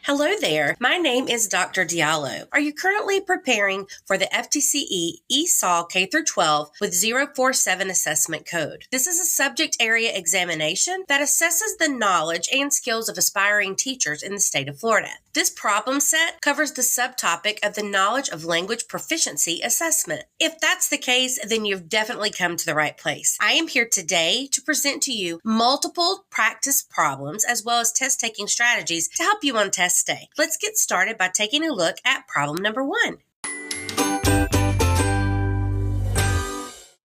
Hello there. My name is Dr. Diallo. Are you currently preparing for the FTCE ESOL K-12 with 047 assessment code? This is a subject area examination that assesses the knowledge and skills of aspiring teachers in the state of Florida. This problem set covers the subtopic of the knowledge of language proficiency assessment. If that's the case, then you've definitely come to the right place. I am here today to present to you multiple practice problems as well as test-taking strategies to help you on test day. Let's get started by taking a look at problem number 1.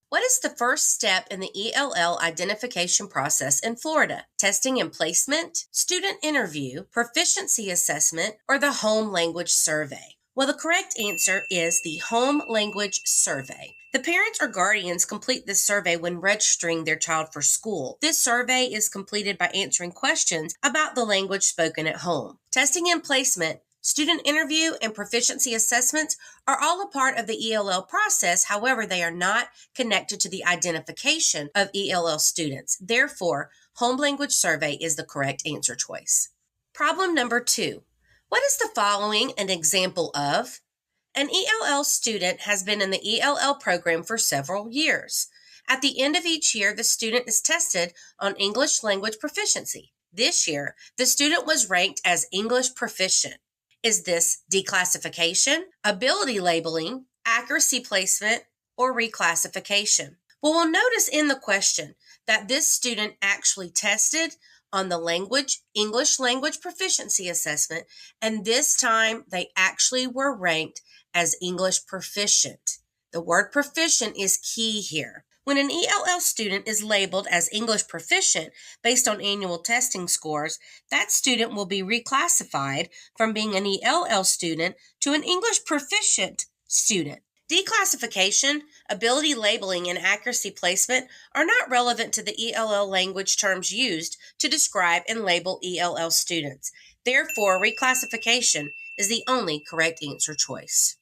What is the first step in the ELL identification process in Florida? Testing and placement, student interview, proficiency assessment, or the home language survey? Well, the correct answer is the home language survey. The parents or guardians complete this survey when registering their child for school. This survey is completed by answering questions about the language spoken at home. Testing and placement, student interview, and proficiency assessments are all a part of the ELL process. However, they are not connected to the identification of ELL students. Therefore, home language survey is the correct answer choice. Problem number 2. What is the following an example of? An ELL student has been in the ELL program for several years. At the end of each year, the student is tested on English language proficiency. This year, the student was ranked as English proficient. Is this declassification, ability labeling, accuracy placement, or reclassification? Well, we'll notice in the question that this student actually tested on the English language proficiency assessment, and this time they actually were ranked as English proficient. The word proficient is key here. When an ELL student is labeled as English proficient based on annual testing scores, that student will be reclassified from being an ELL student to an English proficient student. Declassification, ability labeling, and accuracy placement are not relevant to the ELL language terms used to describe and label ELL students. Therefore, reclassification is the only correct answer choice.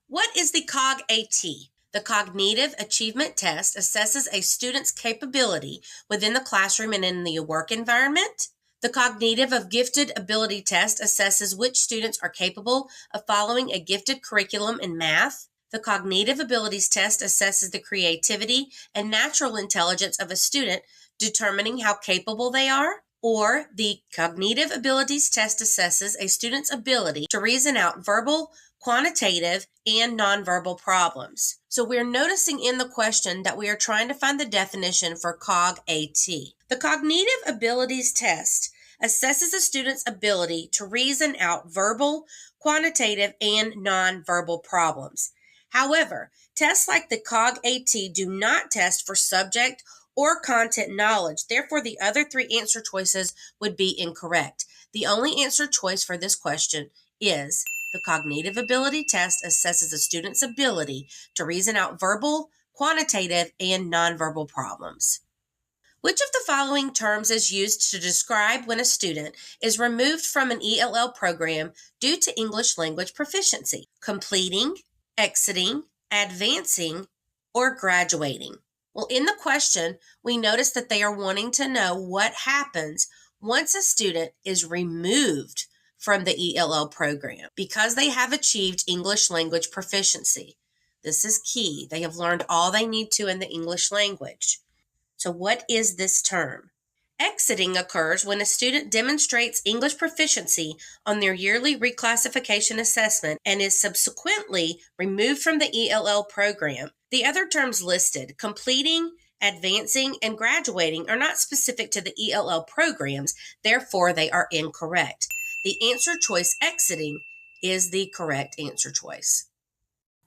What is the CogAT? The Cognitive Achievement Test assesses a student's capability within the classroom and in the work environment. The Cognitive of Gifted Ability Test assesses which students are capable of following a gifted curriculum in math. The Cognitive Abilities Test assesses the creativity and natural intelligence of a student, determining how capable they are. Or the Cognitive Abilities Test assesses a student's ability to reason out verbal, quantitative, and nonverbal problems. So we're noticing in the question that we are trying to find the definition for CogAT. The Cognitive Abilities Test assesses a student's ability to reason out verbal, quantitative, and nonverbal problems. However, tests like the CogAT do not test for subject or content knowledge. Therefore, the other 3 answer choices would be incorrect. The only answer choice for this question is the Cognitive Ability Test assesses a student's ability to reason out verbal, quantitative, and nonverbal problems. Which of the following terms is used to describe when a student is removed from an ELL program due to English language proficiency? Completing, exiting, advancing, or graduating? Well, in the question, we notice that they are wanting to know what happens once a student is removed from the ELL program because they have achieved English language proficiency. This is key. They have learned all they need to in the English language. So what is this term? Exiting occurs when a student demonstrates English proficiency on their yearly reclassification assessment and is subsequently removed from the ELL program. The other terms listed, completing, advancing, and graduating, are not specific to the ELL programs, therefore they are incorrect. The answer choice exiting is the correct answer choice.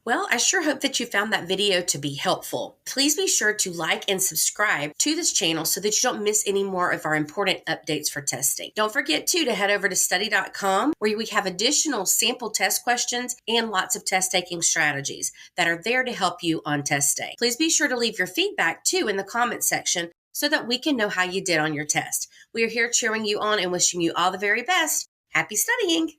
Well, I sure hope that you found that video to be helpful. Please be sure to like and subscribe to this channel so that you don't miss any more of our important updates for testing. Don't forget, too, to head over to study.com where we have additional sample test questions and lots of test-taking strategies that are there to help you on test day. Please be sure to leave your feedback, too, in the comment section so that we can know how you did on your test. We are here cheering you on and wishing you all the very best. Happy studying!